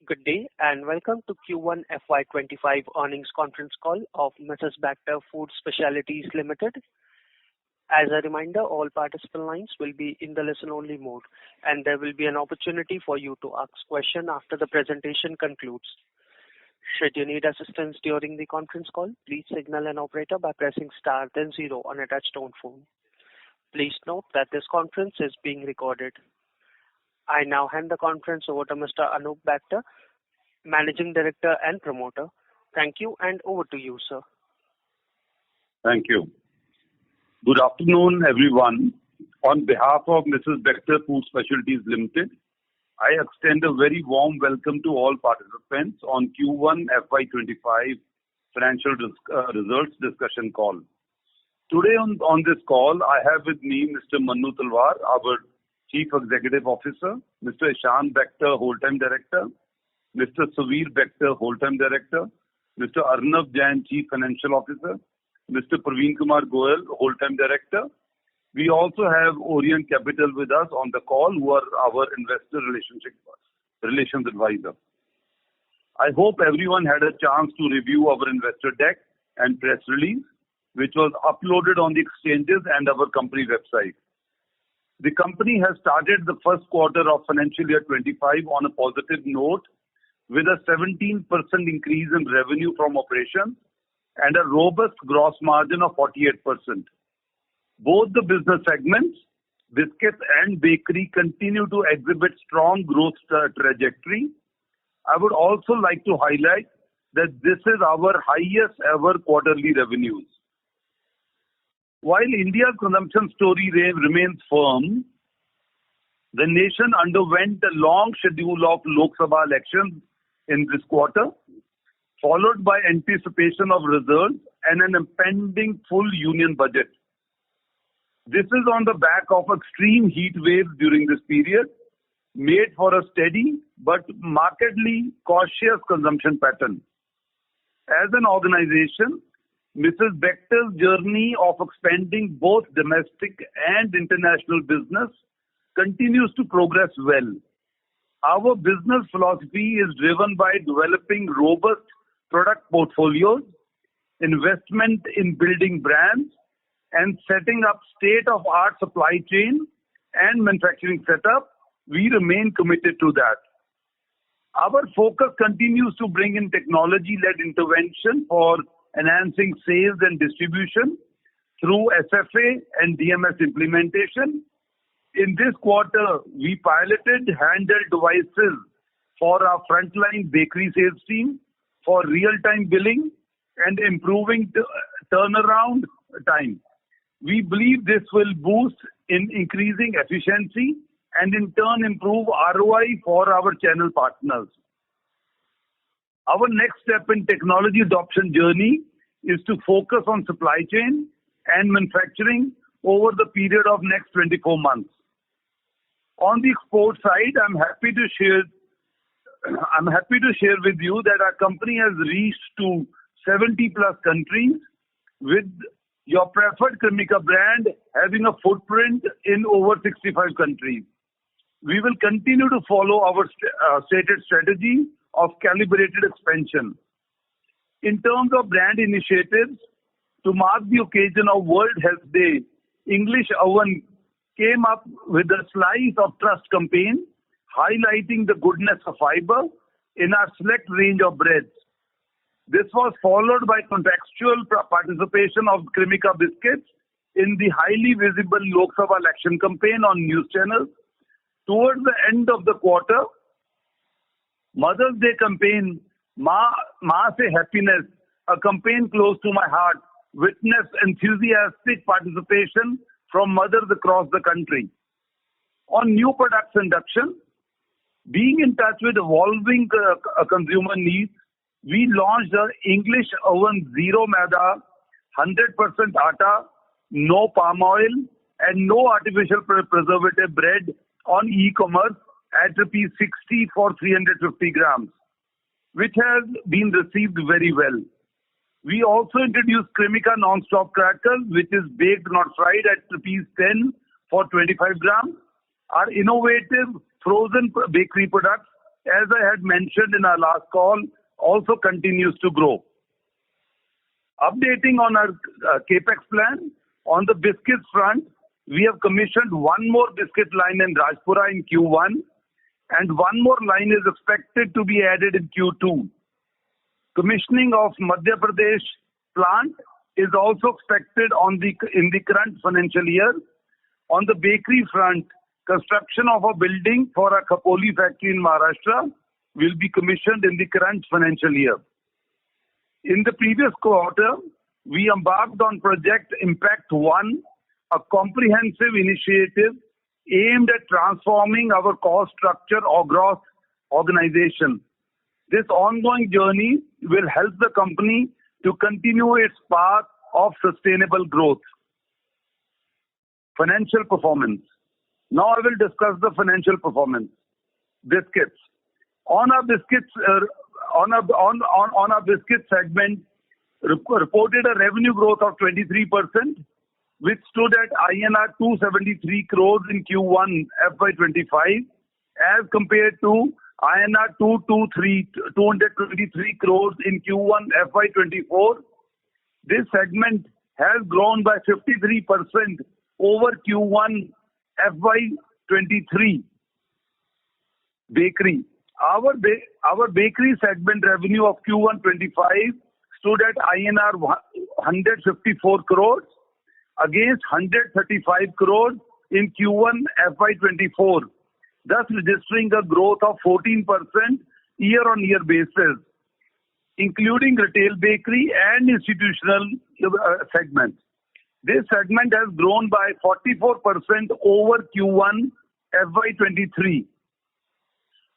Good day and welcome to Q1 FY2025 earnings conference call of Mrs. Bectors Food Specialities Limited. As a reminder, all participant lines will be in the listen-only mode, and there will be an opportunity for you to ask questions after the presentation concludes. Should you need assistance during the conference call, please signal an operator by pressing star then 0 on a touch-tone phone. Please note that this conference is being recorded. I now hand the conference over to Mr. Anup Bector, Managing Director and Promoter. Thank you, and over to you, sir. Thank you. Good afternoon, everyone. On behalf of Mrs. Bectors Food Specialities Limited, I extend a very warm welcome to all participants on Q1 FY25 financial results discussion call. Today on this call, I have with me Mr. Manu Talwar, our Chief Executive Officer, Mr. Ishan Bector, Whole-Time Director, Mr. Suvir Bector, Whole-Time Director, Mr. Arnav Jain, Chief Financial Officer, Mr. Praveen Kumar Goyal, Whole-Time Director. We also have Orient Capital with us on the call, who are our investor relations advisor. I hope everyone had a chance to review our investor deck and press release, which was uploaded on the exchanges and our company website. The company has started the first quarter of financial year 25 on a positive note with a 17% increase in revenue from operations and a robust gross margin of 48%. Both the business segments, biscuits and bakery, continue to exhibit strong growth trajectory. I would also like to highlight that this is our highest ever quarterly revenues. While India's consumption story remains firm, the nation underwent a long schedule of Lok Sabha elections in this quarter, followed by anticipation of results and an impending full union budget. This is on the back of extreme heat waves during this period, made for a steady but markedly cautious consumption pattern. As an organization, Mrs. Bectors' journey of expanding both domestic and international business continues to progress well. Our business philosophy is driven by developing robust product portfolios, investment in building brands, and setting up state-of-art supply chain and manufacturing setup. We remain committed to that. Our focus continues to bring in technology-led intervention for enhancing sales and distribution through SFA and DMS implementation. In this quarter, we piloted handheld devices for our frontline bakery sales team for real-time billing and improving turnaround time. We believe this will boost in increasing efficiency and in turn improve ROI for our channel partners. Our next step in technology adoption journey is to focus on supply chain and manufacturing over the period of next 24 months. On the export side, I'm happy to share with you that our company has reached to 70 plus countries, with your preferred Cremica brand having a footprint in over 65 countries. We will continue to follow our stated strategy of calibrated expansion. In terms of brand initiatives, to mark the occasion of World Health Day, English Oven came up with a Slice of Trust campaign, highlighting the goodness of fiber in our select range of breads. This was followed by contextual participation of Cremica biscuits in the highly visible Lok Sabha election campaign on news channels. Towards the end of the quarter, Mother's Day campaign, Ma Se Happiness, a campaign close to my heart, witnessed enthusiastic participation from mothers across the country. On new products induction, being in touch with evolving consumer needs, we launched the English Oven Zero Maida, 100% atta, no palm oil, and no artificial preservative bread on e-commerce at Rs 60 for 350 grams, which has been received very well. We also introduced Cremica Non-Stop Crackers, which is baked not fried, at Rs 10 for 25 grams. Our innovative frozen bakery products as I had mentioned in our last call, also continues to grow. Updating on our capex plan, on the biscuits front, we have commissioned one more biscuit line in Rajpura in Q1, and one more line is expected to be added in Q2. Commissioning of Madhya Pradesh plant is also expected in the current financial year. On the bakery front, construction of a building for a Khopoli factory in Maharashtra will be commissioned in the current financial year. In the previous quarter, we embarked on Project Impact 1, a comprehensive initiative aimed at transforming our cost structure across organization. This ongoing journey will help the company to continue its path of sustainable growth. Financial performance. Now I will discuss the financial performance. Biscuits. On our biscuits segment, reported a revenue growth of 23%, which stood at INR 273 crores in Q1 FY25 as compared to INR 223 crores in Q1 FY24. This segment has grown by 53% over Q1 FY23. Bakery. Our bakery segment revenue of Q1 25 stood at INR 154 crores against 135 crores in Q1 FY24, thus registering a growth of 14% year-on-year basis, including retail bakery and institutional segments. This segment has grown by 44% over Q1 FY23.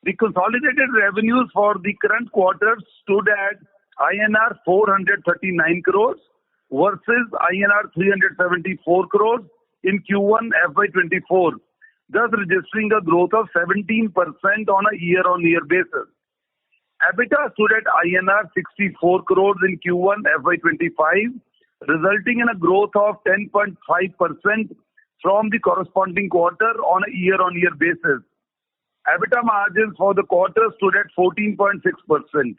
The consolidated revenues for the current quarter stood at INR 439 crores versus INR 374 crores in Q1 FY24, thus registering a growth of 17% on a year-on-year basis. EBITDA stood at INR 64 crores in Q1 FY25, resulting in a growth of 10.5% from the corresponding quarter on a year-on-year basis. EBITDA margins for the quarter stood at 14.6%.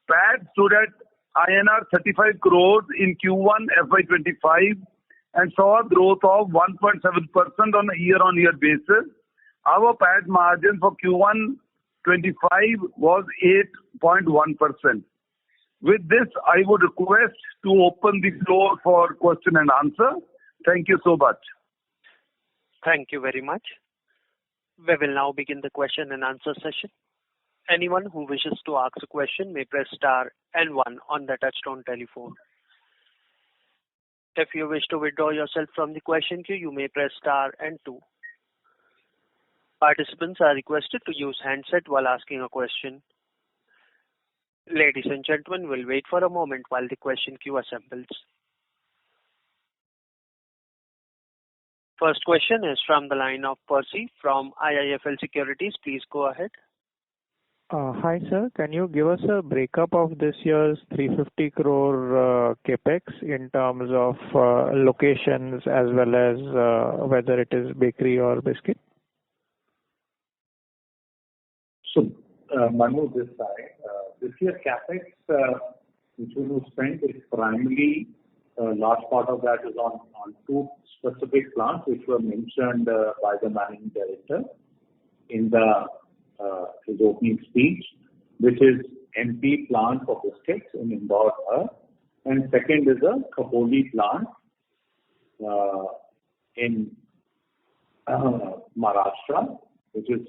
PAT stood at INR 35 crores in Q1 FY25 and saw a growth of 1.7% on a year-on-year basis. Our PAT margin for Q1 25 was 8.1%. With this, I would request to open the floor for question and answer. Thank you so much. Thank you very much. We will now begin the question and answer session. Anyone who wishes to ask a question may press star and 1 on the touchtone telephone. If you wish to withdraw yourself from the question queue, you may press star and 2. Participants are requested to use handset while asking a question. Ladies and gentlemen, we'll wait for a moment while the question queue assembles. First question is from the line of Percy from IIFL Securities. Please go ahead. Hi, sir. Can you give us a breakup of this year's 350 crore capex in terms of locations as well as whether it is bakery or biscuit? So, Manu, this side, this year capex, which we will spend is primarily a large part of that is on two specific plants which were mentioned by the managing director in his opening speech, which is MP plant for biscuits in Indore, and second is a Khopoli plant in Maharashtra, which is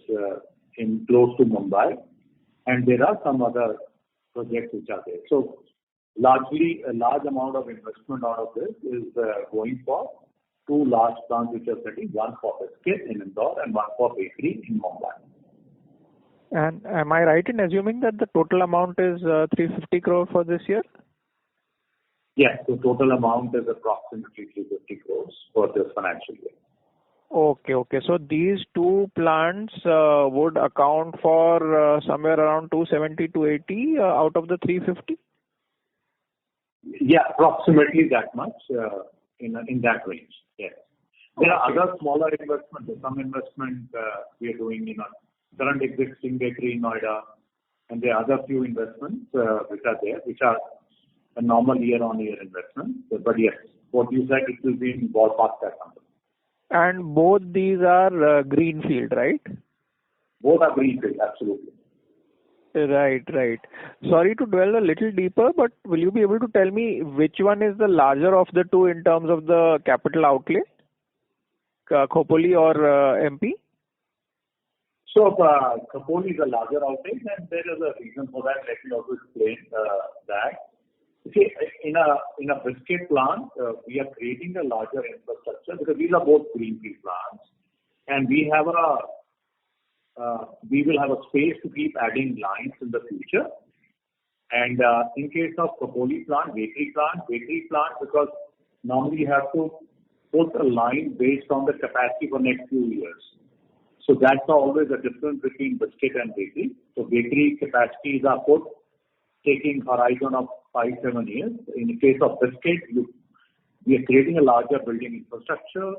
in close to Mumbai, and there are some other projects which are there. So largely, a large amount of investment out of this is going for two large plants which are setting, one for biscuit in Indore and one for bakery in Mumbai. And am I right in assuming that the total amount is 350 crore for this year? Yes, the total amount is approximately 350 crores for this financial year. Okay. So these two plants would account for somewhere around 270 to 80 out of the 350? Yeah, approximately that much in that range. Yes. There are other smaller investments. Some investment we are doing in current existing bakery in Noida, and there are other few investments which are there, which are a normal year-on-year investment. But yes, what you said, it will be in ballpark that number. And both these are greenfield, right? Both are greenfield, absolutely. Right. Sorry to dwell a little deeper, but will you be able to tell me which one is the larger of the two in terms of the capital outlay, Khopoli or MP? So Khopoli is a larger outlay, and there is a reason for that. Let me also explain that. See, in a biscuit plant, we are creating a larger infrastructure because these are both greenfield plants, and we will have a space to keep adding lines in the future. And in case of Khopoli plant, bakery plant, because normally you have to put a line based on the capacity for next few years. So that's always a difference between biscuit and bakery. So bakery capacities are put taking horizon of 5-7 years. In the case of biscuit, we are creating a larger building infrastructure,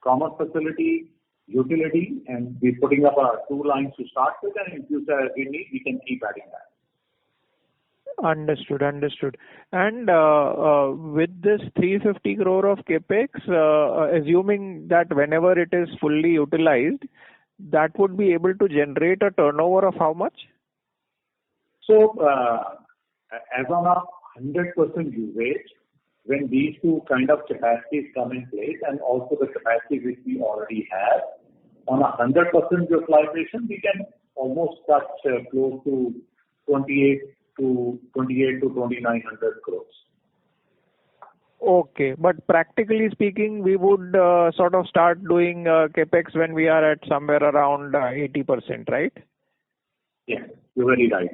common facility, utility, and we're putting up 2 lines to start with, and in future as we need, we can keep adding that. Understood. And with this 350 crore of capex, assuming that whenever it is fully utilized, that would be able to generate a turnover of how much? So, as on a 100% usage, when these two kind of capacities come in place, and also the capacity which we already have, on a 100% utilization, we can almost touch close to 2,900 crores. Okay, but practically speaking, we would sort of start doing capex when we are at somewhere around 80%, right? Yes, you're very right.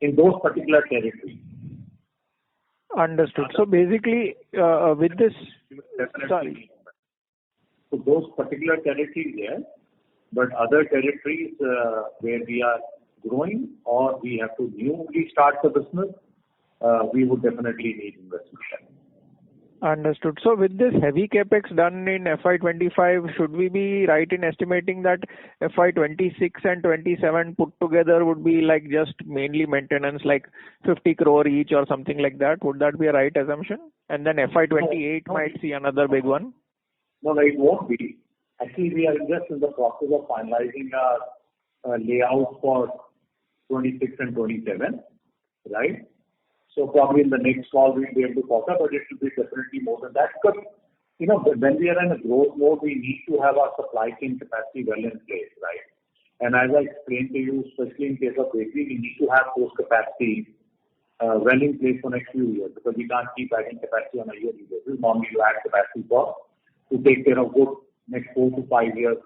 In those particular territories. Understood. So basically, with this, sorry. So those particular territories, yes, but other territories where we are growing or we have to newly start the business, we would definitely need investment. Understood. So with this heavy capex done in FY25, should we be right in estimating that FY26 and 27 put together would be like just mainly maintenance, like 50 crore each or something like that? Would that be a right assumption? And then FY28 might see another big one? No, it won't be. Actually, we are just in the process of finalizing our layout for 26 and 27, right? So probably in the next call we'll be able to talk about, but it will be definitely more than that. Because, when we are in a growth mode, we need to have our supply chain capacity well in place, right? And as I explained to you, especially in case of bakery, we need to have those capacities well in place for next few years, because we can't keep adding capacity on a yearly basis. Normally you add capacity to take care of good next 4 to 5 years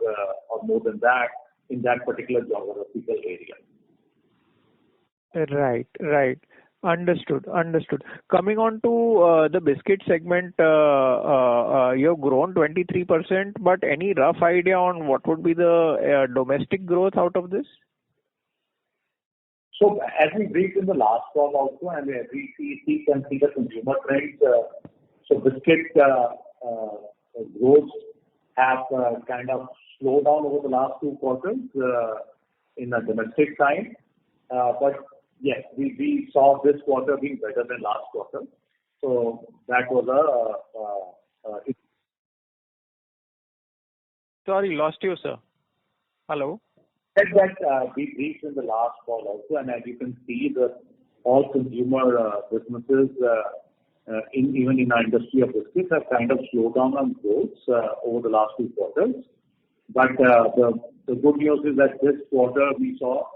or more than that in that particular geographical area. Right. Understood. Coming on to the biscuit segment, you've grown 23%, but any rough idea on what would be the domestic growth out of this? So as we briefed in the last call also, and we can see the consumer trends, so biscuit growth have kind of slowed down over the last 2 quarters in the domestic side. But yes, we saw this quarter being better than last quarter. So that was Sorry, lost you, sir. Hello? That we briefed in the last call also, and as you can see, all consumer businesses, even in our industry of biscuits, have kind of slowed down on growth over the last 2 quarters. But the good news is that this quarter we saw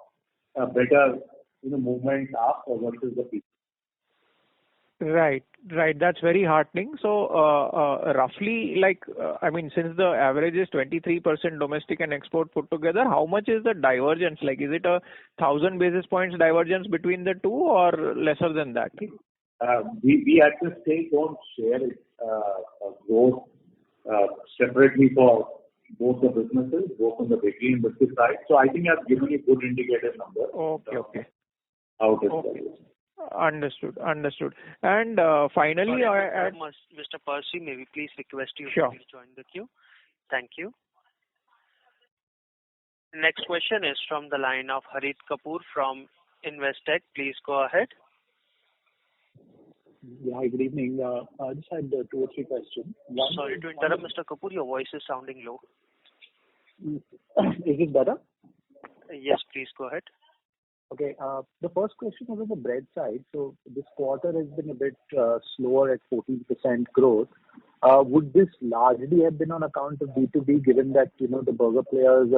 a better movement up versus the peak. Right. That's very heartening. So, roughly, since the average is 23% domestic and export put together, how much is the divergence? Like, is it 1,000 basis points divergence between the two, or lesser than that? We at this stage don't share growth separately for both the businesses, both on the bakery and biscuit side. So I think I've given you a good indicative number. Okay. How it is. Understood. And finally, Mr. Percy, may we please request you to please join the queue? Thank you. Next question is from the line of Harit Kapoor from Investec. Please go ahead. Yeah, good evening. I just had 2 or 3 questions. Sorry to interrupt, Mr. Kapoor. Your voice is sounding low. Is it better? Yes, please go ahead. Okay. The first question was on the bread side. So this quarter has been a bit slower at 14% growth. Would this largely have been on account of B2B, given that the burger players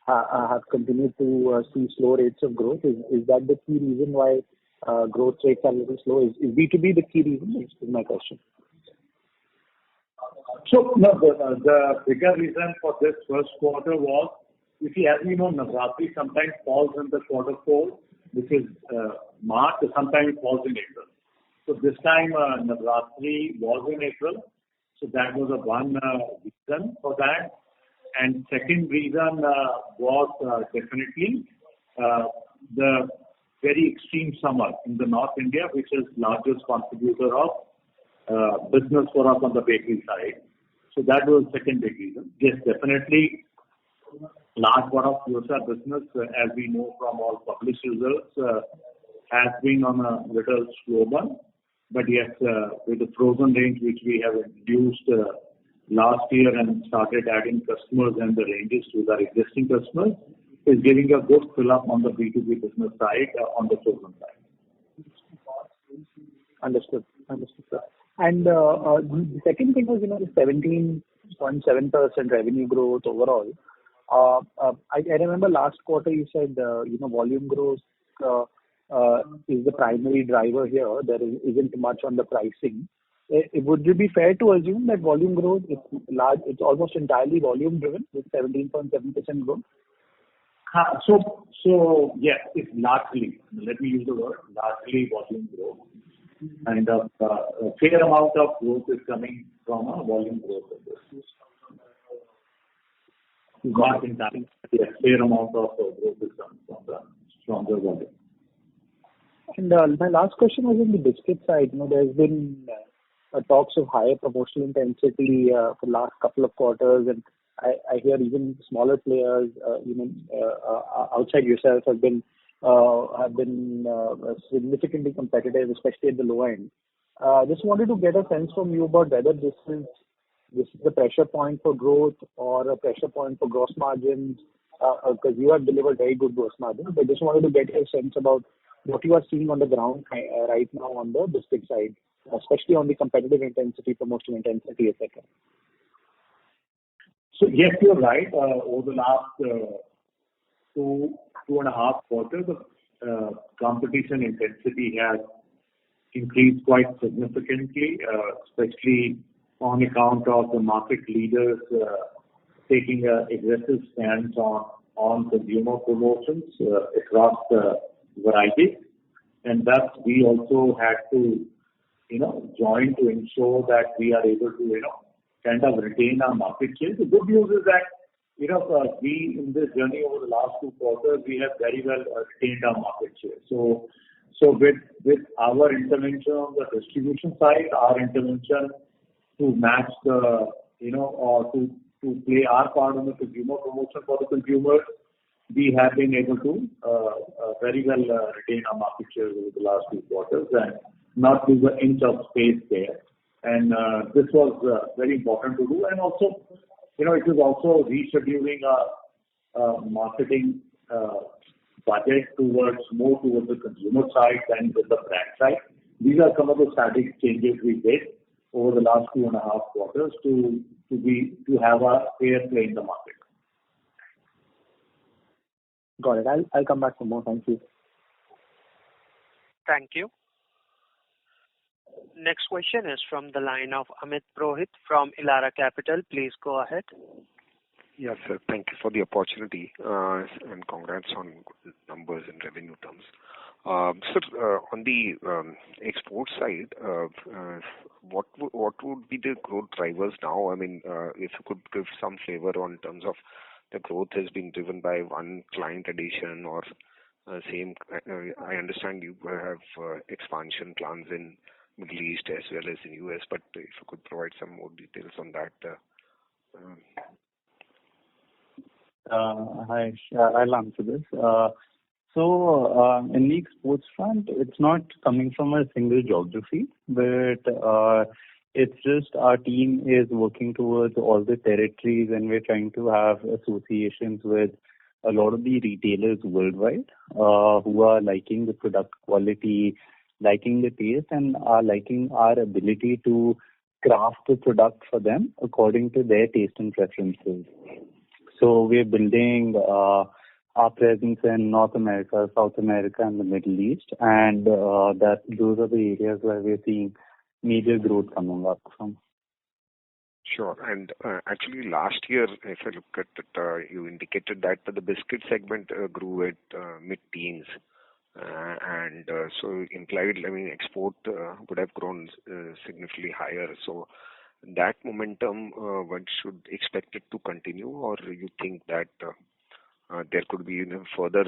have continued to see slow rates of growth? Is that the key reason why growth rates are a little slow? Is B2B the key reason? Is my question. So no, the bigger reason for this first quarter was, you see, as we know, Navratri sometimes falls in the quarter 4, which is March, or sometimes it falls in April. So this time Navratri was in April, so that was one reason for that. And second reason was definitely the very extreme summer in the North India, which is largest contributor of business for us on the bakery side. So that was second big reason. Yes, definitely, large part of QSR business, as we know from all published results, has been on a little slow burn. But yes, with the frozen range which we have introduced last year and started adding customers and the ranges to our existing customers, is giving a good fill up on the B2B business side, on the frozen side. Understood, sir. And the second thing was, the 17.7% revenue growth overall. I remember last quarter you said, volume growth is the primary driver here. There isn't much on the pricing. Would it be fair to assume that volume growth is large? It's almost entirely volume driven with 17.7% growth. So yes, it's largely. Let me use the word largely volume growth, and a fair amount of growth is coming from a volume growth of this. Not entirely. Yes, fair amount of growth is coming from the volume. And my last question was on the biscuit side. There's been talks of higher promotional intensity for the last couple of quarters, and I hear even smaller players, outside yourself, have been significantly competitive, especially at the low end. Just wanted to get a sense from you about whether this is the pressure point for growth or a pressure point for gross margins, because you have delivered very good gross margins. But just wanted to get a sense about what you are seeing on the ground right now on the biscuit side, especially on the competitive intensity, promotional intensity, etc. So yes, you're right. Over the last 2.5 quarters, the competition intensity has increased quite significantly, especially on account of the market leaders taking an aggressive stance on consumer promotions across the variety. And thus, we also had to, join to ensure that we are able to, kind of retain our market share. The good news is that, we in this journey over the last 2 quarters, we have very well retained our market share. So with our intervention on the distribution side, our intervention to match the, or to play our part on the consumer promotion for the consumers, we have been able to very well retain our market share over the last 2 quarters and not lose an inch of space there. And this was very important to do. And also, it is also rescheduling our marketing budget more towards the consumer side than with the brand side. These are some of the strategic changes we did over the last 2.5 quarters to have a fair play in the market. Got it. I'll come back for more. Thank you. Thank you. Next question is from the line of Amit Purohit from Elara Capital. Please go ahead. Yes, sir. Thank you for the opportunity and congrats on good numbers in revenue terms. Sir, on the export side, what would be the growth drivers now? I mean, if you could give some flavor on terms of the growth has been driven by one client addition or same. I understand you have expansion plans in Middle East as well as in US, but if you could provide some more details on that. Hi, I'll answer this. In the exports front, it's not coming from a single geography, but it's just our team is working towards all the territories, and we're trying to have associations with a lot of the retailers worldwide who are liking the product quality, liking the taste, and are liking our ability to craft the product for them according to their taste and preferences. So we're building our presence in North America, South America, and the Middle East, and those are the areas where we're seeing major growth coming up from. Sure. And actually, last year, if I look at it, you indicated that the biscuit segment grew at mid-teens. So implied, export would have grown significantly higher. So that momentum, one should expect it to continue, or you think that there could be further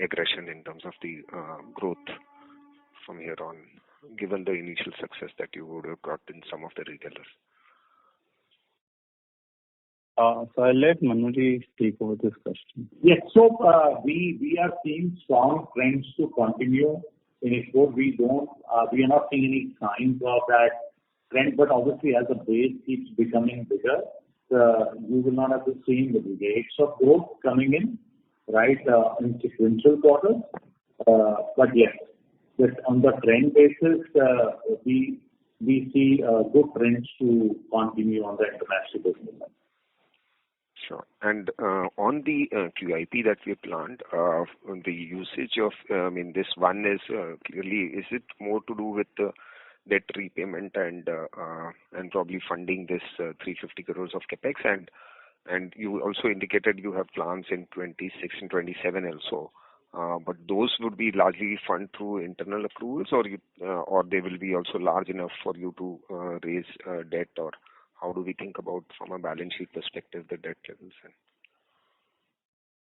aggression in terms of the growth from here on, given the initial success that you would have got in some of the retailers? So I'll let Manoj speak over this question. Yes. So we are seeing strong trends to continue in export. We are not seeing any signs of that trend, but obviously as the base keeps becoming bigger, you will not have the same rates of growth coming in, right, in sequential quarters. But yes, on the trend basis, we see good trends to continue on the international business. Sure. And on the QIP that we planned, the usage of, this one is clearly, is it more to do with debt repayment and probably funding this 350 crores of capex? And you also indicated you have plans in 26 and 27 also. But those would be largely funded through internal accruals, or they will be also large enough for you to raise debt, or how do we think about, from a balance sheet perspective, the debt levels?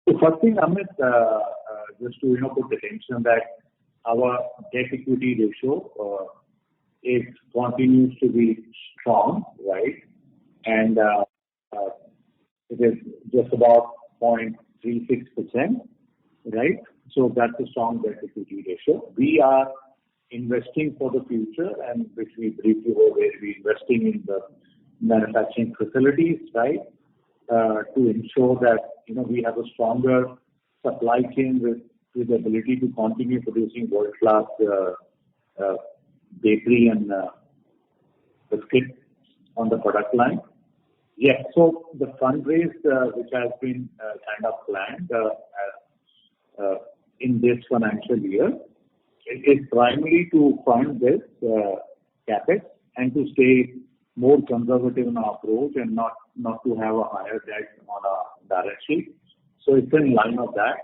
So first thing, Amit, just to put attention that our debt equity ratio continues to be strong, right? And it is just about 0.36%, right? So that's a strong debt equity ratio. We are investing for the future, and which we briefed you over, we're investing in the manufacturing facilities, right, to ensure that we have a stronger supply chain with the ability to continue producing world-class bakery and biscuit on the product line. Yes, so the fundraise which has been kind of planned in this financial year is primarily to fund this capex and to stay more conservative in our approach and not to have a higher debt on our balance sheet. So it's in line of that.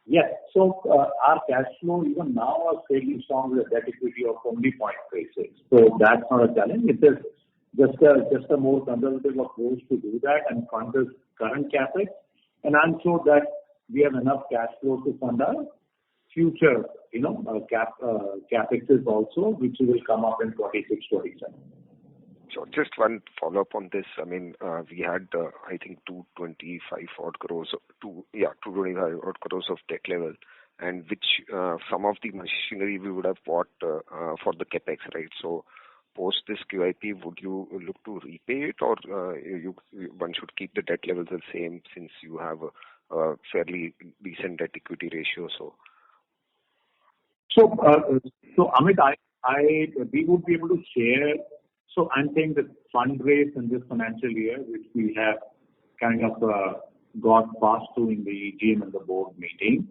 Yes, so our cash flow even now is fairly strong with a debt equity of only 0.36. So that's not a challenge. It is just a more conservative approach to do that and fund this current capex. And I'm sure that we have enough cash flow to fund our future, capexes also, which will come up in 26-27. So just one follow-up on this. We had, I think, 225 odd crores of debt level, and which some of the machinery we would have bought for the capex, right? So post this QIP, would you look to repay it, or one should keep the debt levels the same since you have a fairly decent debt equity ratio? So Amit, we would be able to share. So I'm saying the fundraise in this financial year, which we have kind of got passed through in the AGM and the board meeting,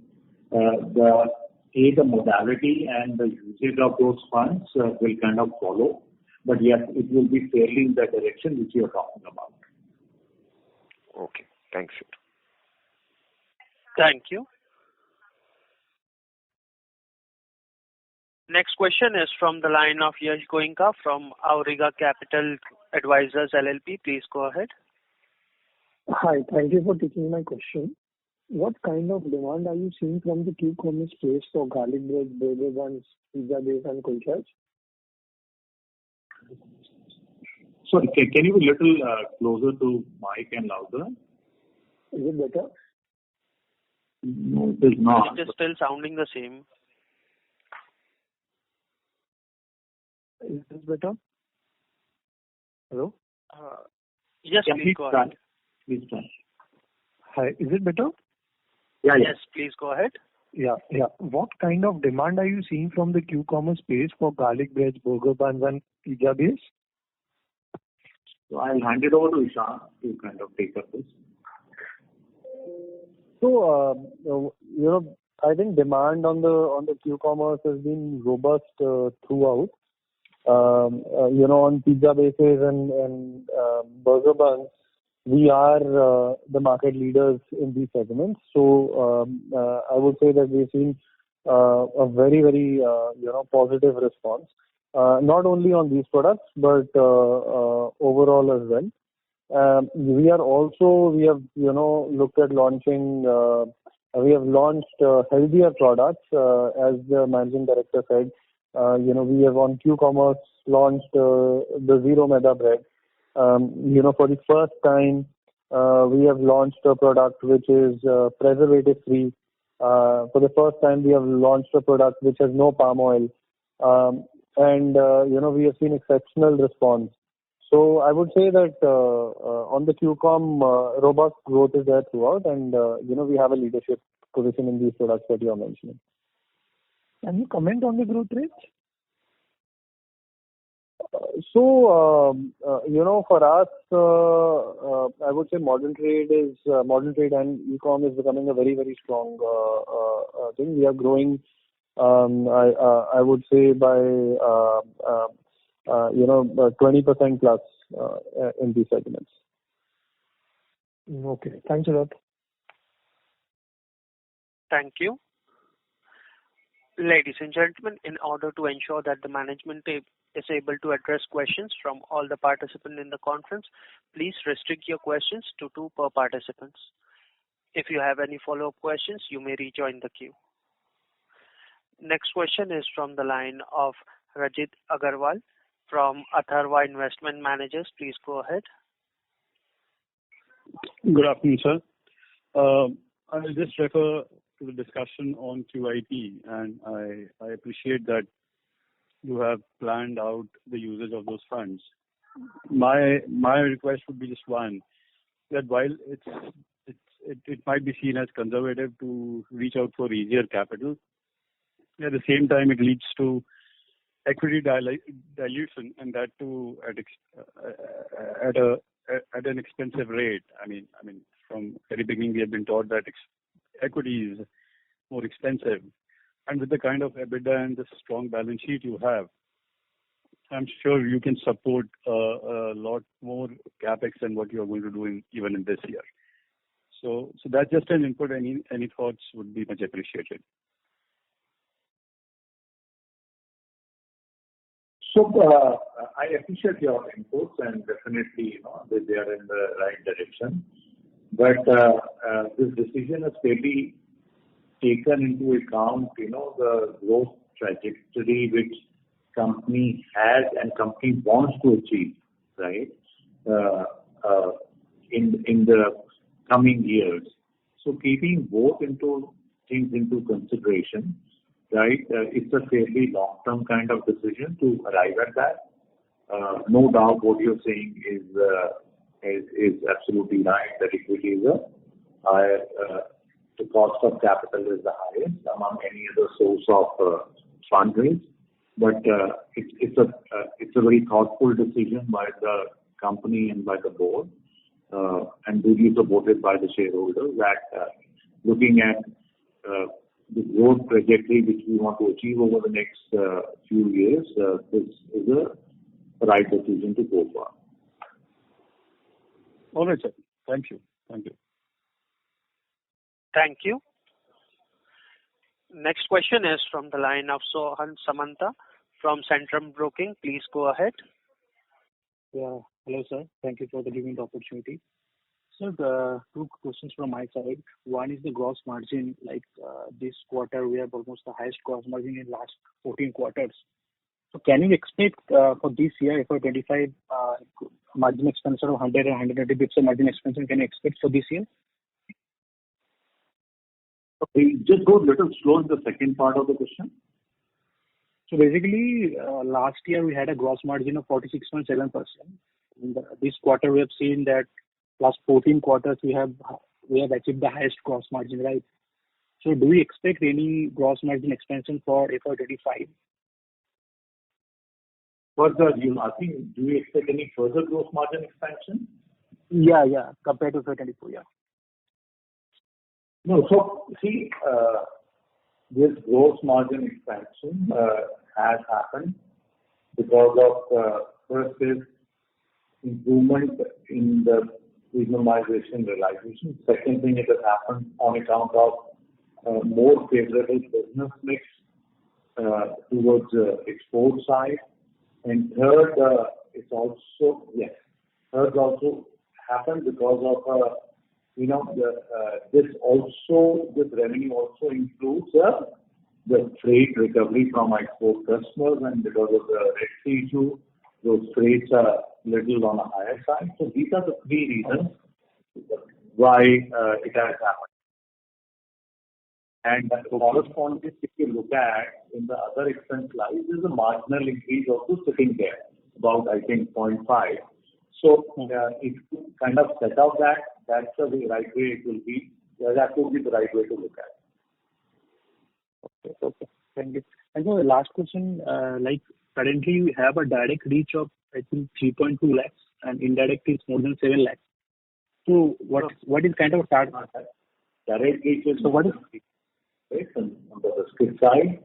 the modality and the usage of those funds will kind of follow. But yes, it will be fairly in the direction which you are talking about. Okay. Thanks, sir. Thank you. Next question is from the line of Yash Goenka from Auriga Capital Advisors LLP. Please go ahead. Hi, thank you for taking my question. What kind of demand are you seeing from the Q-commerce space for garlic bread, burger buns, pizza base, and kulchas? Sorry, can you be a little closer to mic and louder? Is it better? No, it is not. It is still sounding the same. Is this better? Hello? Yes, Yeah, please go ahead. Please try. Hi, is it better? Yeah, Yes, please go ahead. Yeah. What kind of demand are you seeing from the Q-commerce space for garlic breads, burger buns, and pizza base? So I'll hand it over to Ishan to kind of take up this. So, I think demand on the Q-commerce has been robust throughout. On pizza bases and burger buns, we are the market leaders in these segments. So I would say that we've seen a very, very positive response, not only on these products but overall as well. We have looked at launching. We have launched healthier products, as the managing director said. We have on Q-commerce launched the Zero Maida bread. For the first time, we have launched a product which is preservative free. For the first time, we have launched a product which has no palm oil. We have seen exceptional response. So I would say that on the Q-com, robust growth is there throughout, and we have a leadership position in these products that you are mentioning. Can you comment on the growth rates? For us, I would say modern trade and e-com is becoming a very, very strong thing. We are growing, I would say by 20% plus in these segments. Okay, thanks a lot. Thank you. Ladies and gentlemen, in order to ensure that the management is able to address questions from all the participants in the conference, please restrict your questions to 2 per participants. If you have any follow-up questions, you may rejoin the queue. Next question is from the line of Rajit Agarwal from Atharva Investment Managers. Please go ahead. Good afternoon, sir. I will just refer to the discussion on QIP, and I appreciate that you have planned out the usage of those funds. My request would be just one, that while it might be seen as conservative to reach out for easier capital, at the same time it leads to equity dilution, and that too at an expensive rate. I mean, from very beginning we have been taught that equity is more expensive, and with the kind of EBITDA and the strong balance sheet you have, I'm sure you can support a lot more capex than what you are going to do even in this year. So that's just an input. Any thoughts would be much appreciated. So I appreciate your inputs, and definitely that they are in the right direction. But this decision has clearly taken into account the growth trajectory which company has and company wants to achieve, right, in the coming years. So keeping both things into consideration, right, it's a fairly long-term kind of decision to arrive at that. No doubt what you're saying is absolutely right, that equity is the cost of capital is the highest among any other source of fundraise. But it's a very thoughtful decision by the company and by the board, and duly supported by the shareholders, that looking at the growth trajectory which we want to achieve over the next few years, this is a right decision to go for. All right, sir. Thank you. Thank you. Next question is from the line of Sohan Samanta from Centrum Broking. Please go ahead. Yeah. Hello, sir. Thank you for giving the opportunity. So the 2 questions from my side. One is the gross margin. Like this quarter, we have almost the highest gross margin in last 14 quarters. So can you expect for this year, FY2025, margin expansion of 100 and 180 bps of margin expansion can you expect for this year? Just go a little slow in the second part of the question. So basically, last year we had a gross margin of 46.7%. This quarter we have seen that last 14 quarters we have achieved the highest gross margin, right? So do we expect any gross margin expansion for FY25? Further, you asking, do we expect any further gross margin expansion? Yeah, compared to FY24, yeah. No, so see, this gross margin expansion has happened because of first is improvement in the premiumization realization. Second thing, it has happened on account of more favorable business mix towards the export side. And third, it's also happened because of this revenue also includes the freight recovery from our export customers, and because of the Red Sea issue, those freights are little on the higher side. So these are the three reasons why it has happened. And correspondingly, if you look at in the other expense line, there's a marginal increase also sitting there, about I think 0.5. So if you kind of set out that, that's the right way it will be. That will be the right way to look at it. Okay. Thank you. And so the last question, like currently we have a direct reach of I think 3.2 lakhs and indirect is more than 7 lakhs. So what is kind of target? Direct reach is what is on the biscuit side,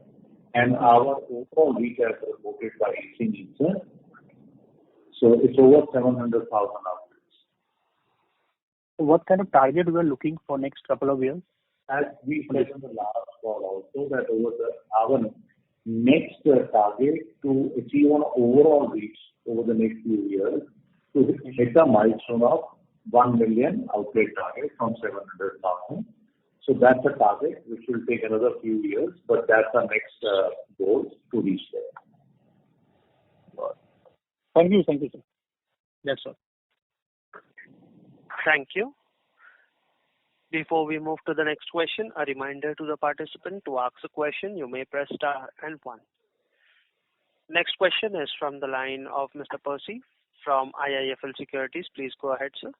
and our overall reach as reported by Nielsen. So it's over 700,000 outlets. So what kind of target we are looking for next couple of years? As we said in the last call also, that our next target to achieve an overall reach over the next few years to hit a milestone of 1 million outlet target from 700,000. So that's a target which will take another few years, but that's our next goal to reach there. Thank you, sir. That's all. Thank you. Before we move to the next question, a reminder to the participant to ask a question. You may press star and 1. Next question is from the line of Mr. Percy from IIFL Securities. Please go ahead, sir.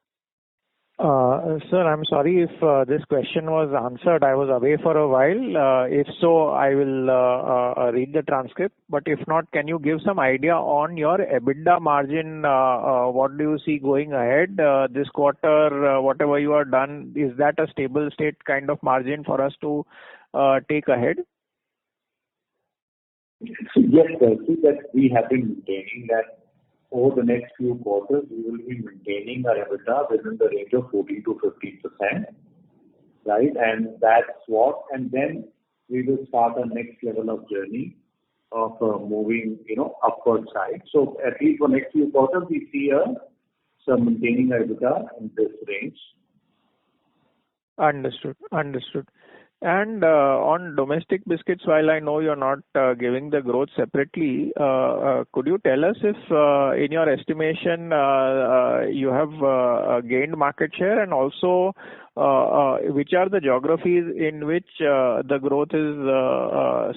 Sir, I'm sorry if this question was answered. I was away for a while. If so, I will read the transcript. But if not, can you give some idea on your EBITDA margin? What do you see going ahead? This quarter, whatever you have done, is that a stable state kind of margin for us to take ahead? Yes, sir. See that we have been maintaining that over the next few quarters, we will be maintaining our EBITDA within the range of 14 to 15%, right? And that's what, and then we will start our next level of journey of moving, upward side. So at least for next few quarters, we see some maintaining our EBITDA in this range. Understood. And on domestic biscuits, while I know you're not giving the growth separately, could you tell us if, in your estimation, you have gained market share, and also which are the geographies in which the growth is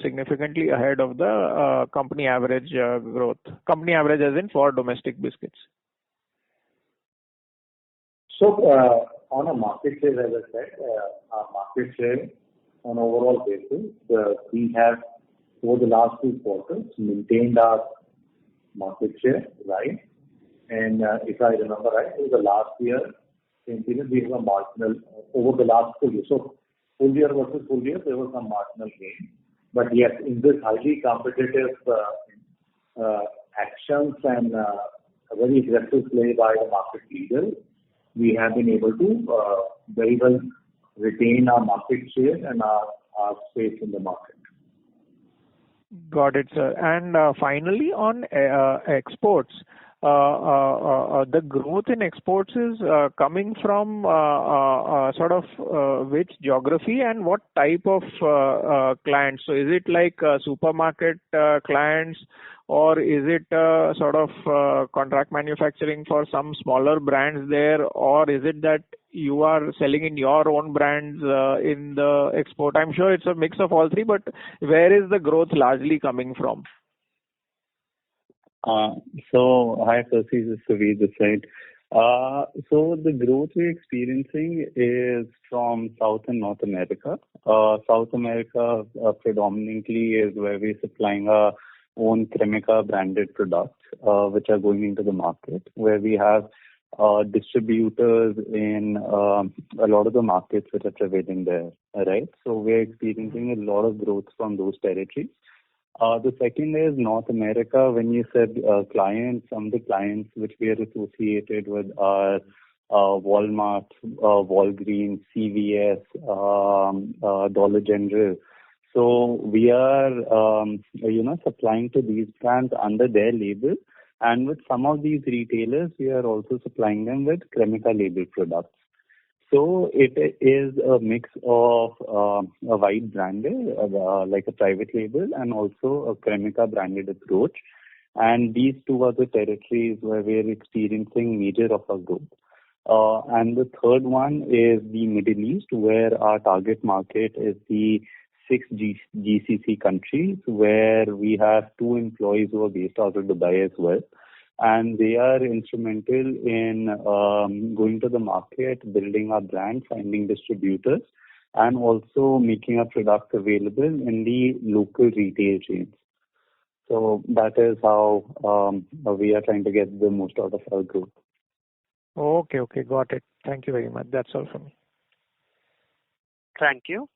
significantly ahead of the company average growth? Company average as in for domestic biscuits. So on a market share, as I said, our market share on overall basis, we have over the last 2 quarters maintained our market share, right? And if I remember right, it was the last year, same period, we have a marginal over the last full year. So full year versus full year, there was some marginal gain. But yes, in this highly competitive actions and a very aggressive play by the market leaders, we have been able to very well retain our market share and our space in the market. Got it, sir. And finally, on exports, the growth in exports is coming from sort of which geography and what type of clients? So is it like supermarket clients, or is it sort of contract manufacturing for some smaller brands there, or is it that you are selling in your own brands in the export? I'm sure it's a mix of all three, but where is the growth largely coming from? Hi, Percy, this is Savir this side. So the growth we're experiencing is from South and North America. South America predominantly is where we're supplying our own Cremica branded products, which are going into the market, where we have distributors in a lot of the markets which are prevailing there, right? So we're experiencing a lot of growth from those territories. The second is North America. When you said clients, some of the clients which we are associated with are Walmart, Walgreens, CVS, Dollar General. So we are, supplying to these brands under their label. And with some of these retailers, we are also supplying them with Cremica label products. So it is a mix of a white branded, like a private label, and also a Cremica branded approach. And these two are the territories where we are experiencing major of our growth. And the third one is the Middle East, where our target market is the 6 GCC countries, where we have 2 employees who are based out of Dubai as well. And they are instrumental in going to the market, building our brand, finding distributors, and also making our product available in the local retail chains. So that is how we are trying to get the most out of our growth. Okay, got it. Thank you very much. That's all from me. Thank you.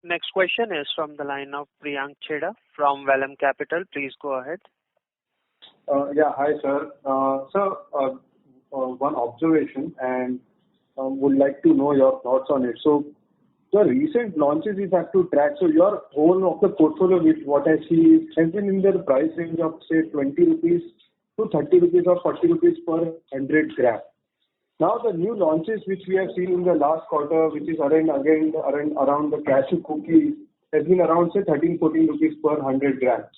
Next question is from the line of Priyank Chheda from Vallum Capital. Please go ahead. Hi, sir. One observation, and would like to know your thoughts on it. So, the recent launches is have to track. So, your whole of the portfolio, with what I see, has been in the price range of say 20 rupees to 30 rupees or 40 rupees per 100 gram. Now, the new launches which we have seen in the last quarter, which is around the cashew cookies, has been around say 13-14 rupees per 100 grams.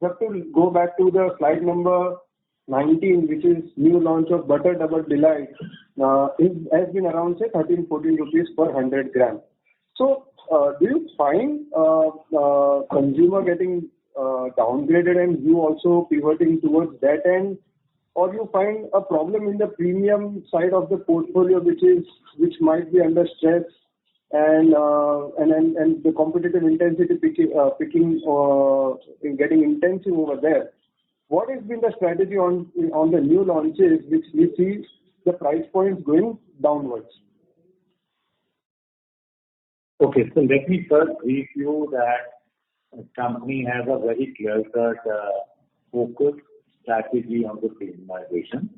We have to go back to the slide number 19, which is new launch of Butter Double Delight. It has been around say 13-14 rupees per 100 grams. So, do you find consumer getting downgraded and you also pivoting towards that end, or you find a problem in the premium side of the portfolio which might be under stress and the competitive intensity getting intensive over there? What has been the strategy on the new launches which we see the price points going downwards? Okay, so let me first brief you that the company has a very clear-cut focus strategy on the premiumization.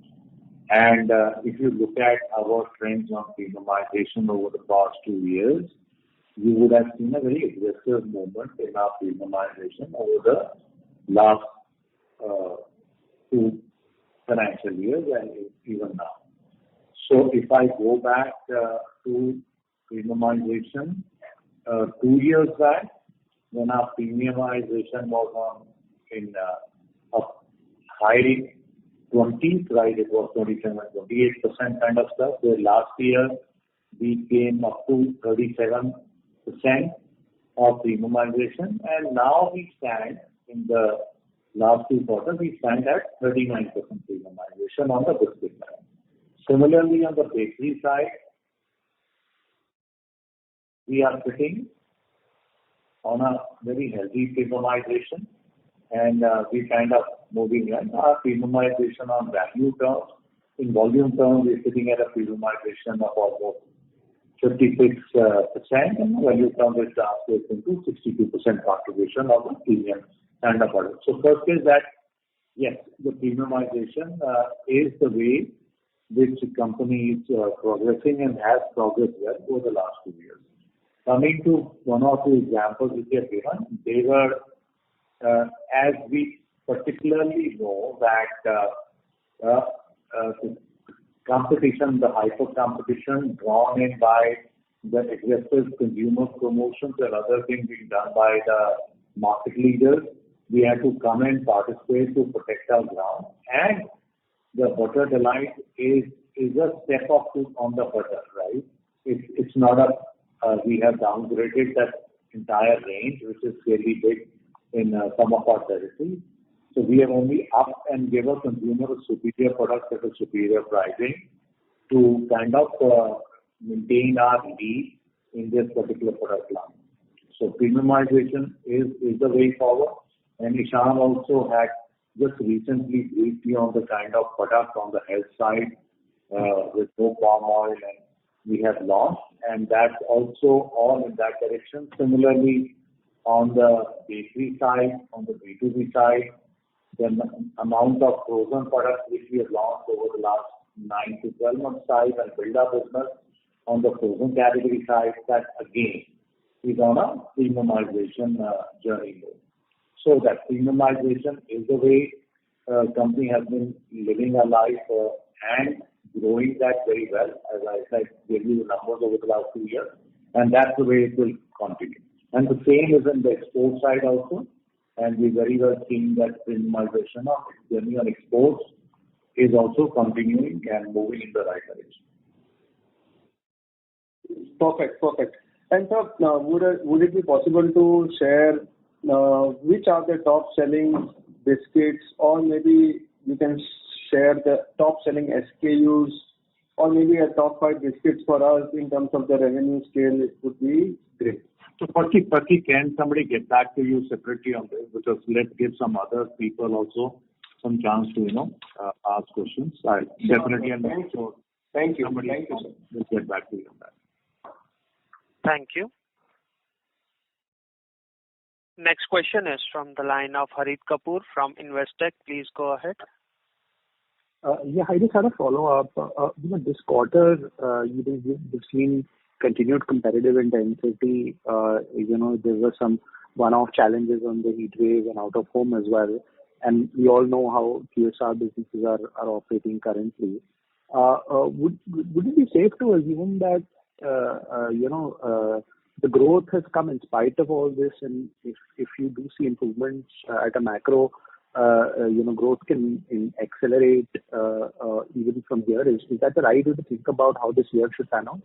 And if you look at our trends on premiumization over the past 2 years, you would have seen a very aggressive movement in our premiumization over the last 2 financial years and even now. So if I go back to premiumization 2 years back, when our premiumization was in a high 20s, right? It was 27-28% kind of stuff. So last year we came up to 37% of premiumization, and now we stand in the last 2 quarters. We stand at 39% premiumization on the biscuit side. Similarly, on the bakery side, we are sitting on a very healthy premiumization, and we kind of moving in our premiumization on value terms. In volume terms, we're sitting at a premiumization of almost 56%, and value terms it translates into 62% contribution of the premium kind of product. So first is that, yes, the premiumization is the way which the company is progressing and has progressed well over the last 2 years. Coming to 1 or 2 examples which are given, they were, as we particularly know that the competition, the hyper competition drawn in by the aggressive consumer promotions and other things being done by the market leaders, we had to come and participate to protect our ground. And the Butter Delight is is a step up on the butter, right? It's not we have downgraded that entire range, which is fairly big in some of our territories. So we have only up and give a consumer a superior product at a superior pricing to kind of maintain our lead in this particular product line. So premiumization is the way forward. And Ishan also had just recently briefed you on the kind of product on the health side with no palm oil, and we have launched, and that's also all in that direction. Similarly, on the bakery side, on the B2B side, the amount of frozen products which we have launched over the last 9 to 12 months side and build our business on the frozen category side, that again is on a premiumization journey. So that premiumization is the way company has been living a life and growing that very well. As I said, gave you the numbers over the last 2 years, and that's the way it will continue. And the same is in the export side also, and we very well seeing that premiumization of journey on exports is also continuing and moving in the right direction. Perfect. And sir, would it be possible to share which are the top selling biscuits, or maybe you can share the top selling SKUs, or maybe a top 5 biscuits for us in terms of the revenue scale? It would be great. So Percy, can somebody get back to you separately on this, because let's give some other people also some chance to ask questions. I definitely am. Thank you. Somebody Thank you, sir. Let's get back to you on that. Thank you. Next question is from the line of Harit Kapoor from Investec. Please go ahead. I just had a follow-up. This quarter, we've seen continued competitive intensity. There were some one-off challenges on the heat wave and out of home as well. And we all know how QSR businesses are operating currently. Would it be safe to assume that the growth has come in spite of all this, and if you do see improvements at a macro, growth can accelerate even from here? Is that the right way to think about how this year should pan out?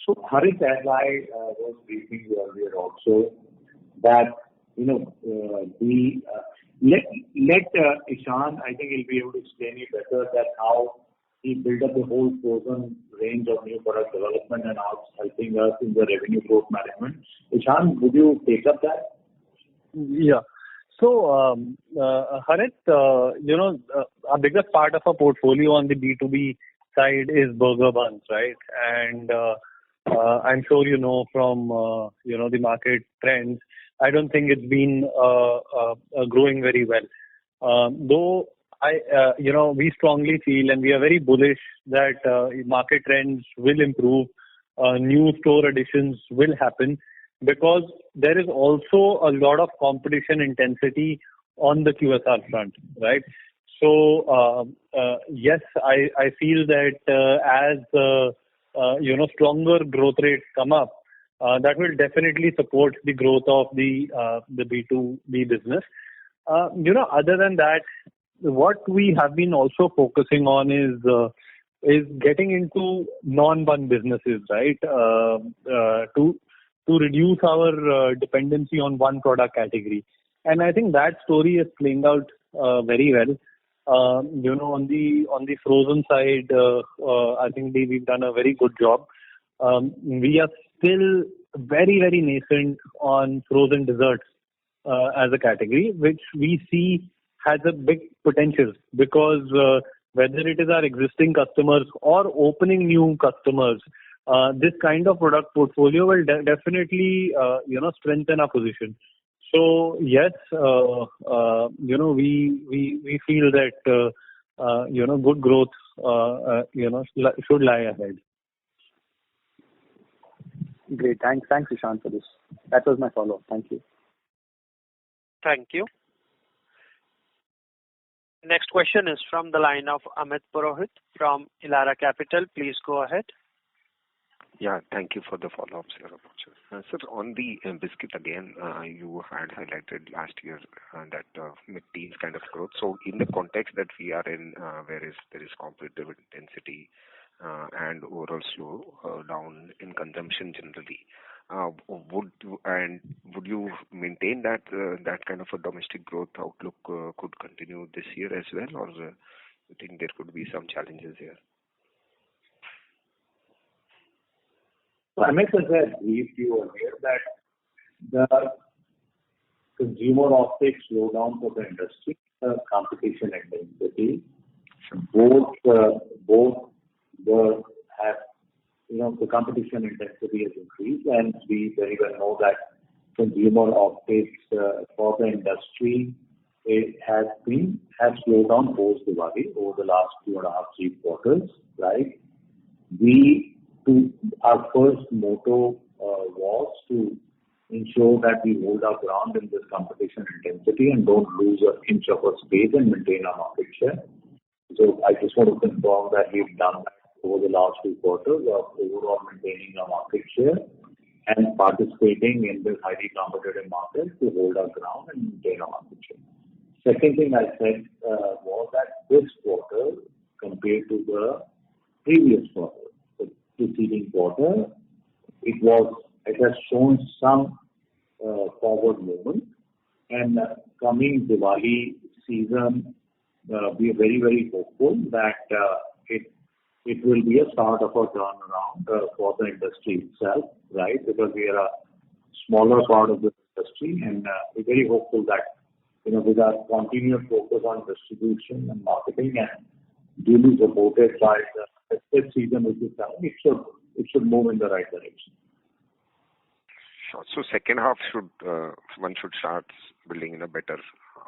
So Harit, as I was briefing you earlier also, that let Ishan, I think he'll be able to explain you better that how he built up the whole frozen range of new product development and how it's helping us in the revenue growth management. Ishan, would you take up that? Yeah. So, Harit, our biggest part of our portfolio on the B2B side is burger buns, right? And I'm sure from the market trends, I don't think it's been growing very well. Though we strongly feel, and we are very bullish that market trends will improve, new store additions will happen, because there is also a lot of competition intensity on the QSR front, right? So yes, I feel that as stronger growth rates come up, that will definitely support the growth of the B2B business. Other than that, what we have been also focusing on is getting into non-bun businesses, right? To reduce our dependency on one product category, and I think that story is playing out very well. On the frozen side, I think we've done a very good job. We are still very, very nascent on frozen desserts as a category, which we see has a big potential, because whether it is our existing customers or opening new customers, this kind of product portfolio will definitely strengthen our position. So yes, we feel that good growth should lie ahead. Great. Thanks, Ishan, for this. That was my follow-up. Thank you. Thank you. Next question is from the line of Amit Purohit from Elara Capital. Please go ahead. Yeah, thank you for the follow-ups here, Sir, on the biscuit again, you had highlighted last year that mid-teens kind of growth. So in the context that we are in, there is competitive intensity and overall slow down in consumption generally, would you maintain that that kind of a domestic growth outlook could continue this year as well, or you think there could be some challenges here? So I must have said briefed you earlier that the consumer offtake slowdown for the industry, competition intensity, both have, the competition intensity has increased, and we very well know that consumer offtakes for the industry has slowed down post Diwali over the last 2.5-3 quarters, right? Our first motto was to ensure that we hold our ground in this competition intensity and don't lose an inch of our space and maintain our market share. So I just want to confirm that we've done that over the last 2 quarters of overall maintaining our market share and participating in this highly competitive market to hold our ground and maintain our market share. Second thing I said was that this quarter compared to the previous quarter, preceding quarter, it has shown some forward movement. And coming Diwali season, we are very, very hopeful that it will be a start of a turnaround for the industry itself, right? Because we are a smaller part of the industry, and we're very hopeful that with our continued focus on distribution and marketing and duly supported by the festive season which is coming, it should move in the right direction. Sure. So second half one should start building in a better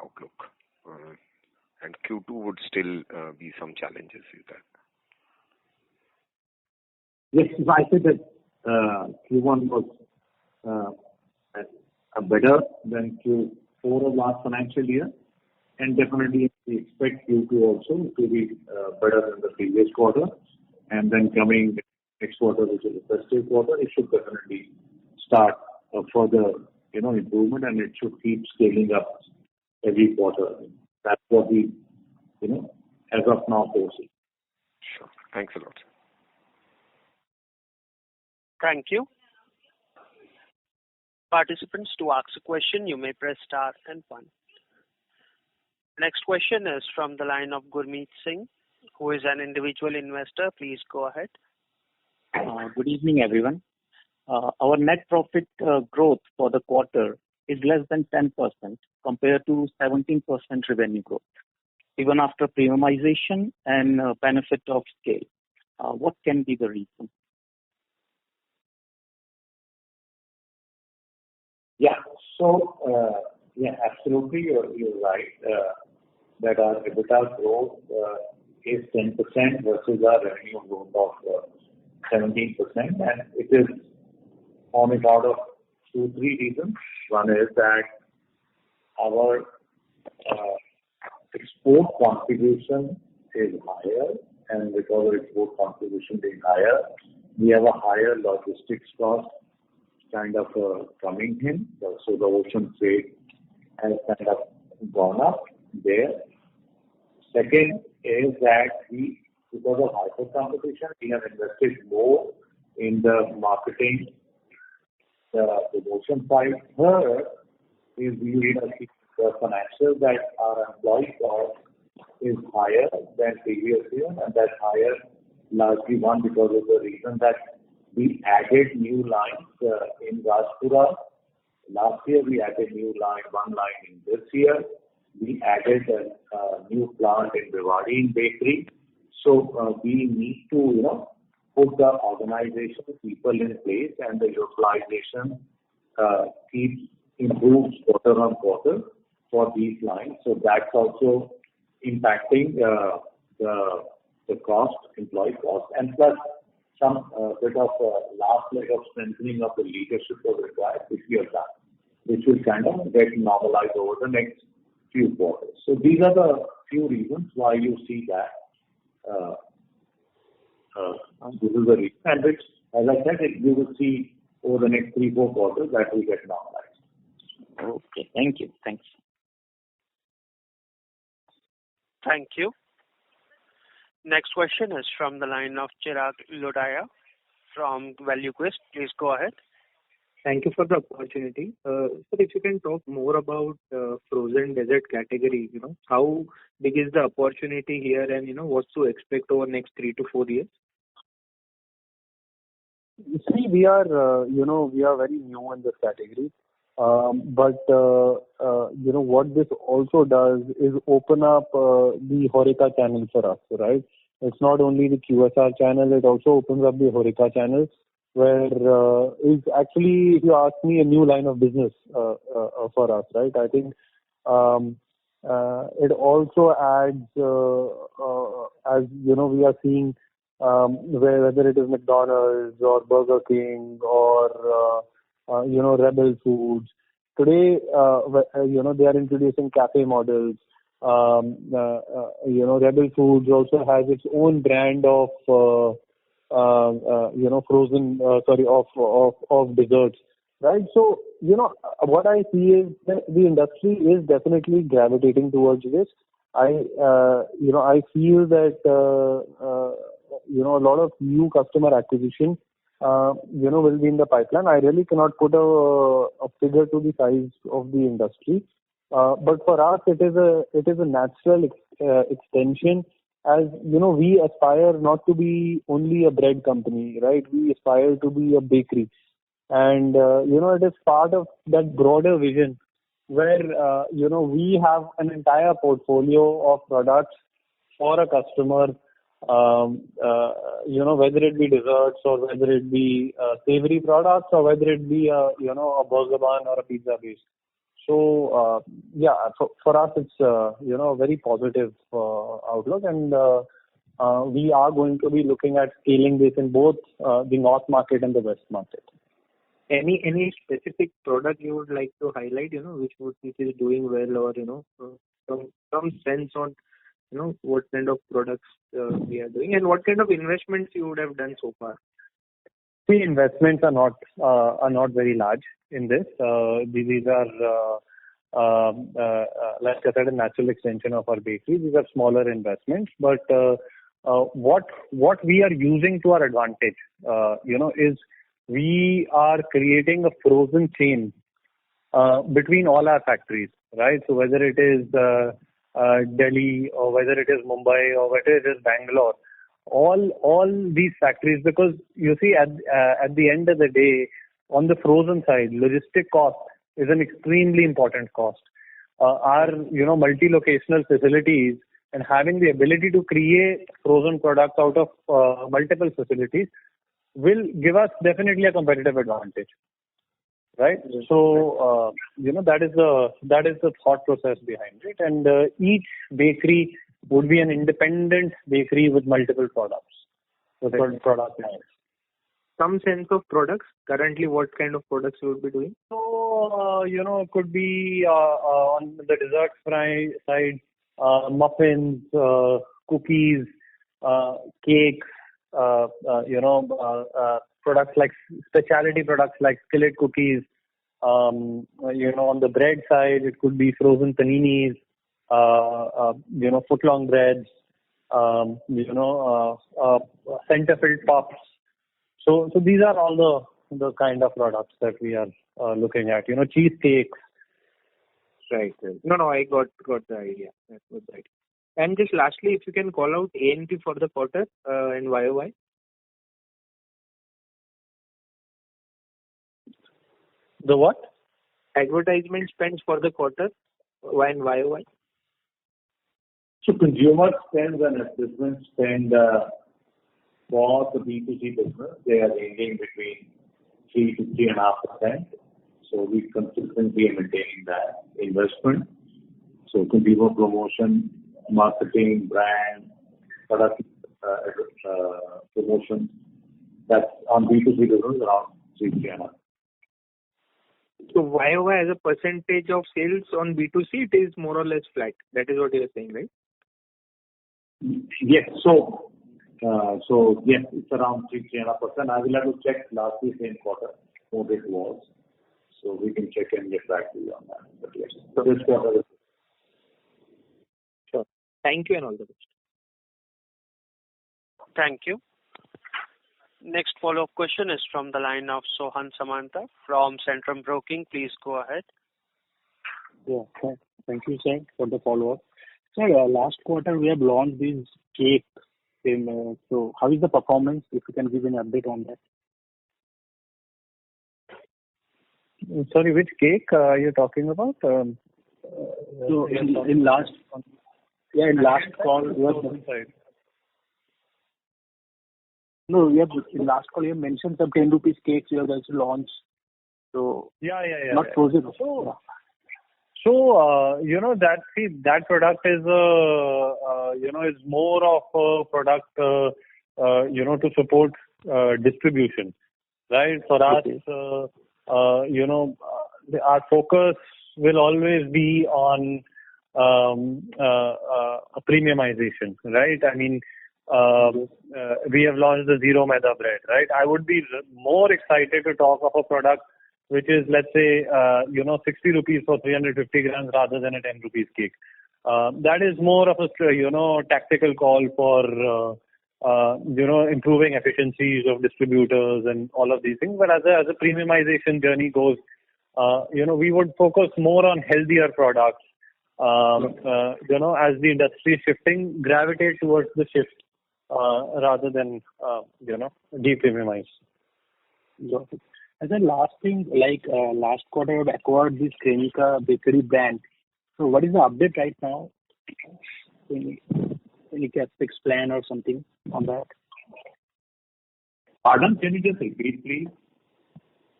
outlook, and Q2 would still be some challenges with that. Yes, I said that Q1 was better than Q4 of last financial year, and definitely we expect Q2 also to be better than the previous quarter. And then coming next quarter, which is the festive quarter, it should definitely start a further improvement, and it should keep scaling up every quarter. That's what we as of now foresee. Sure. Thanks a lot. Thank you. Participants, to ask a question, you may press star and 1. Next question is from the line of Gurmeet Singh, who is an individual investor. Please go ahead. Good evening, everyone. Our net profit growth for the quarter is less than 10% compared to 17% revenue growth, even after premiumization and benefit of scale. What can be the reason? Yeah. So, absolutely, you're right that our EBITDA growth is 10% versus our revenue growth of 17%, and it is on account of 2-3 reasons. One is that our export contribution is higher, and because our export contribution being higher, we have a higher logistics cost kind of coming in. So the ocean freight has kind of gone up there. Second is that because of hyper competition, we have invested more in the marketing, the promotion side. Third is we need to see the financials that our employee cost is higher than previous year, and that's higher largely one because of the reason that we added new lines in Rajpura. Last year we added one line in this year. We added a new plant in Bhiwadi in bakery. So we need to put the organization, people in place, and the utilization keeps improves quarter on quarter for these lines. So that's also impacting the cost, employee cost, and plus some bit of last leg of strengthening of the leadership was required, which we have done, which will kind of get normalized over the next few quarters. So these are the few reasons why you see that this is the reason, and which as I said, we will see over the next 3-4 quarters that will get normalized. Okay. Thank you. Thanks. Thank you. Next question is from the line of Chirag Lodaya from ValueQuest. Please go ahead. Thank you for the opportunity. Sir, if you can talk more about frozen dessert category, how big is the opportunity here and, what to expect over next 3 to 4 years? See, we are very new in this category. But what this also does is open up the HoReCa channel for us, right? It's not only the QSR channel, it also opens up the HoReCa channel, where is actually, if you ask me, a new line of business for us, right? I think it also adds, as we are seeing, whether it is McDonald's or Burger King or Rebel Foods. Today, they are introducing cafe models. Rebel Foods also has its own brand of frozen, of desserts, right? So, what I see is that the industry is definitely gravitating towards this. I feel that, a lot of new customer acquisition, will be in the pipeline. I really cannot put a figure to the size of the industry. But for us, it is a natural extension, as we aspire not to be only a bread company, right? We aspire to be a bakery, and it is part of that broader vision where we have an entire portfolio of products for a customer, whether it be desserts or whether it be savory products or whether it be a burger bun or a pizza base. So, for us, it's, a very positive outlook, and we are going to be looking at scaling this in both the North market and the West market. Any specific product you would like to highlight, which is doing well, or, some sense on, what kind of products we are doing and what kind of investments you would have done so far? The investments are not very large in this. These are, like I said, a natural extension of our bakery. These are smaller investments, but what we are using to our advantage, is we are creating a frozen chain between all our factories, right? So whether it is Delhi or whether it is Mumbai or whether it is Bangalore, all these factories, because you see at the end of the day, on the frozen side, logistic cost is an extremely important cost. Our multi-locational facilities and having the ability to create frozen products out of multiple facilities will give us definitely a competitive advantage, right? Yes. So that is the thought process behind it, and each bakery would be an independent bakery with multiple products, with product lines. Some sense of products. Currently, what kind of products you would be doing? So, it could be on the dessert side, muffins, cookies, cakes, products like specialty products like skillet cookies. On the bread side, it could be frozen paninis, footlong breads, center-filled puffs. So these are all the kind of products that we are looking at. Cheesecakes. Right. No, I got the idea. That was right. And just lastly, if you can call out A&P for the quarter and YOY. The what? Advertisement spends for the quarter and YOY. So consumer spends and assessment spend for the B2C business, they are ranging between 3 to 3.5%. So we consistently are maintaining that investment. So consumer promotion, marketing, brand, product promotion, that's on B2C business around 3.5%. So YOY as a percentage of sales on B2C, it is more or less flat. That is what you are saying, right? Yes. So So yes, it's around 3.5%. I will have to check last year same quarter what it was. So we can check and get back to you on that. But yes, so this quarter. Sure. Thank you and all the best. Thank you. Next follow-up question is from the line of Sohan Samanta from Centrum Broking. Please go ahead. Yeah, thank you, sir, for the follow-up. Sir, last quarter we have launched this cake. So how is the performance? If you can give an update on that. Sorry, which cake are you talking about? So in last call, in last call you mentioned some 10 rupees cakes you have also launched. So not frozen. So that product is is more of a product to support distribution, right? For us, our focus will always be on a premiumization, right? I mean, we have launched the Zero Maida bread, right? I would be more excited to talk of a product which is, let's say, 60 rupees for 350 grams rather than a 10 rupees cake. That is more of a, tactical call for, improving efficiencies of distributors and all of these things. But as a premiumization journey goes, we would focus more on healthier products, as the industry is shifting, gravitate towards the shift, rather than, de-premiumize. Got it. And then last thing, last quarter you acquired this Cremica bakery brand. So what is the update right now? Any CapEx plan or something on that? Pardon? Can you just repeat, please?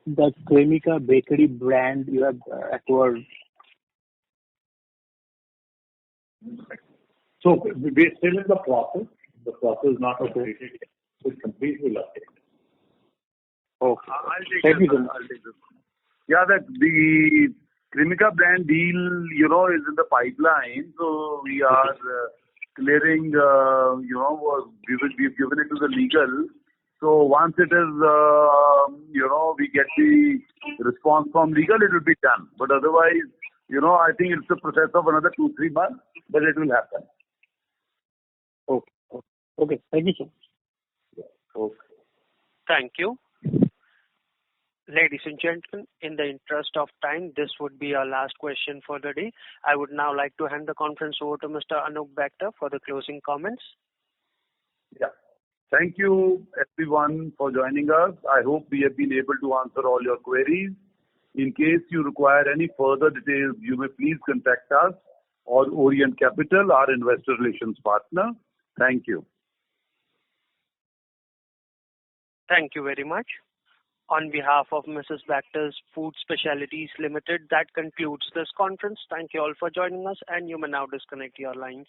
The Cremica bakery brand you have acquired. So we're still in the process. The process is not completed yet. It's complete, we'll update. Okay. I'll take this. Yeah, the Cremica brand deal, is in the pipeline. So we are clearing, we've given it to the legal. So once it is, we get the response from legal, it will be done. But otherwise, I think it's a process of another 2-3 months, but it will happen. Okay. Thank you, sir. Okay. Thank you. Ladies and gentlemen, in the interest of time, this would be our last question for the day. I would now like to hand the conference over to Mr. Anup Bector for the closing comments. Yeah. Thank you, everyone, for joining us. I hope we have been able to answer all your queries. In case you require any further details, you may please contact us or Orient Capital, our investor relations partner. Thank you. Thank you very much. On behalf of Mrs. Bectors Food Specialities Limited, that concludes this conference. Thank you all for joining us, and you may now disconnect your lines.